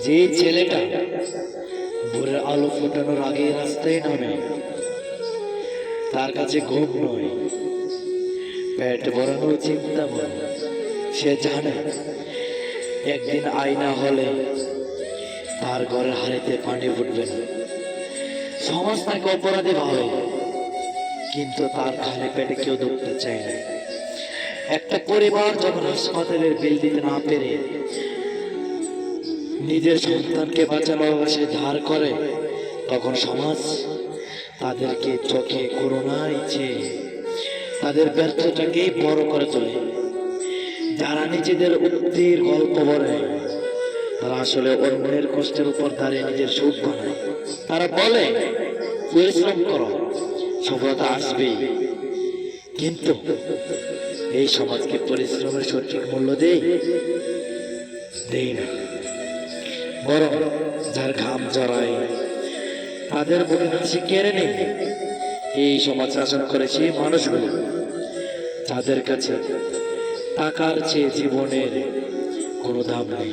যে ছেলেটা ভোরের আলো ফোটানোর আগে রাস্তায় নামে, তার কাছে ঘুম নয়, পেট ভরানোর চিন্তা বড়। সে জানে একদিন আয়না হলে তার ঘরের হাড়িতে পানি ফুটবে না। সমাজ তাকে অপরাধী ভাবে, কিন্তু তার খালি পেটে কেউ ঢুকতে চায় না। একটা পরিবার যখন হাসপাতালের বিল দিতে না পেরে নিজের সন্তানকে বাঁচানোর সে ধার করে, তখন সমাজ তাদেরকে চোখে করুণার ইচ্ছে তাদের ব্যর্থতাকেই বড় করে তোলে। যারা নিজেদের উক্তির গল্প বলে, তারা আসলে অন্যের কষ্টের উপর দাঁড়িয়ে নিজের সুখ বানায়। তারা বলে পরিশ্রম করো, সফলতা আসবেই। কিন্তু এই সমাজকে পরিশ্রমের সঠিক মূল্য দেই না, বরং যার ঘাম জড়ায় তাদের মুখে হাসি কেড়ে নেই। এই সমাজ শাসন করেছে মানুষগুলো যাদের কাছে টাকার চেয়ে জীবনের কোনো দাম নেই।